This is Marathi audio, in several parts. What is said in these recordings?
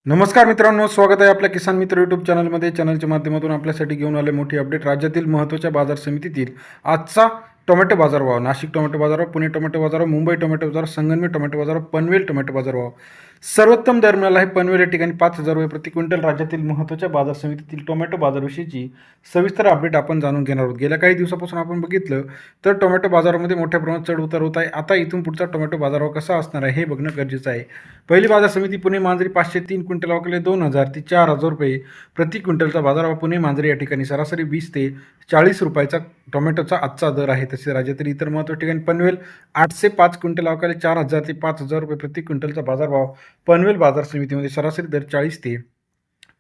नमस्कार मित्रांनो, स्वागत आहे आपल्या किसान मित्र यूट्यूब चॅनलमध्ये. चॅनलच्या माध्यमातून आपल्यासाठी घेऊन आले मोठी अपडेट. राज्यातील महत्त्वाच्या बाजार समितीतील आजचा टोमॅटो बाजारभाव. नाशिक टोमॅटो बाजारभाव, पुणे टोमॅटो बाजारभाव, मुंबई टोमॅटो बाजार, संगमनेर टोमॅटो बाजारभाव, पनवेल टोमॅटो बाजारभाव. सर्वोत्तम दर मिळाला आहे पनवेल या ठिकाणी 5,000 रुपये प्रति क्विंटल. राज्यातील महत्त्वाच्या बाजार समितीतील टोमॅटो बाजारविषयीची सविस्तर अपडेट आपण जाणून घेणार आहोत. गेल्या काही दिवसापासून आपण बघितलं तर टोमॅटो बाजारामध्ये मोठ्या प्रमाणात चढ उतार होत आहे. आता इथून पुढचा टोमॅटो बाजारभाव कसा असणार आहे हे बघणं गरजेचं आहे. पहिली बाजार समिती पुणे मांजरी 503 क्विंटल अवकले 2,000 ते 4,000 रुपये प्रति क्विंटलचा बाजारभाव. पुणे मांजरी या ठिकाणी सरासरी 20 ते 40 रुपयाचा टोमॅटोचा आजचा दर आहे. तसेच राज्यातील इतर महत्त्वाच्या ठिकाणी पनवेल 805 क्विंटल अवकाले 4,000 ते 5,000 रुपये प्रति क्विंटलचा बाजारभाव. पनवेल बाजार समितीमध्ये सरासरी दर 40 ते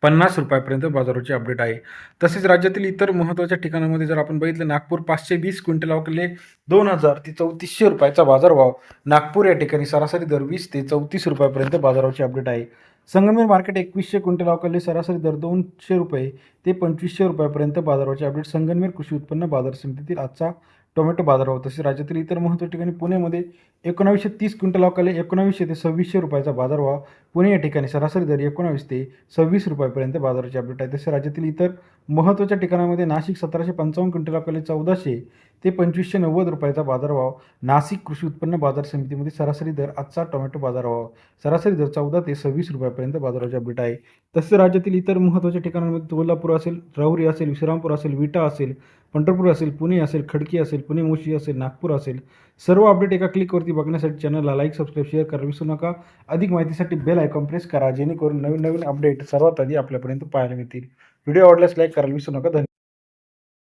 50 रुपयापर्यंत बाजाराची अपडेट आहे. तसेच राज्यातील इतर महत्त्वाच्या ठिकाणामध्ये जर आपण बघितलं, नागपूर 520 क्विंटल अवकले 2,000 ते 3,400 रुपयाचा बाजारभाव. नागपूर या ठिकाणी सरासरी दर 20 ते 34 रुपयापर्यंत बाजाराची अपडेट आहे. संगमनेर मार्केट 2100 क्विंटल अवकले सरासरी दर 200 रुपये ते 2,500 रुपयापर्यंत बाजाराची अपडेट. संगमनेर कृषी उत्पन्न बाजार समितीतील आजचा टोमॅटो बाजारभाव. तसेच राज्यातील इतर महत्त्वाच्या ठिकाणी पुण्यामध्ये 1930 क्विंटल अवकाले 1900 ते 2600 रुपयाचा बाजारभाव. पुणे या ठिकाणी सरासरी दर 19 ते 26 रुपयापर्यंत बाजाराची अपडेट आहे. तसेच राज्यातील इतर महत्त्वाच्या ठिकाणामध्ये नाशिक 1755 क्विंटल अवकाले 1,400 ते 2,590 रुपयाचा बाजारभाव. नाशिक कृषी उत्पन्न बाजार समितीमध्ये सरासरी दर आजचा टोमॅटो बाजारभाव सरासरी दर 14 ते 26 रुपयापर्यंत बाजाराची अपडेट आहे. तसेच राज्यातील इतर महत्त्वाच्या ठिकाणांमध्ये कोल्हापूर असेल, राहुरी असेल, विश्रामपूर असेल, विटा असेल, पंढरपूर असेल, पुणे असेल, खडकी असेल, पुणे मोशी असेल, नागपूर असेल, सर्व अपडेट एका क्लिकवरती बघण्यासाठी चॅनलला लाईक, सबस्क्राईब, शेअर करायला विसरू नका. अधिक माहितीसाठी बेल आयकॉन प्रेस करा, जेणेकरून नवीन नवीन अपडेट सर्वात आधी आपल्यापर्यंत पाहायला मिळतील. व्हिडिओ आवडल्यास लाईक करायला विसरू नका. धन्यवाद.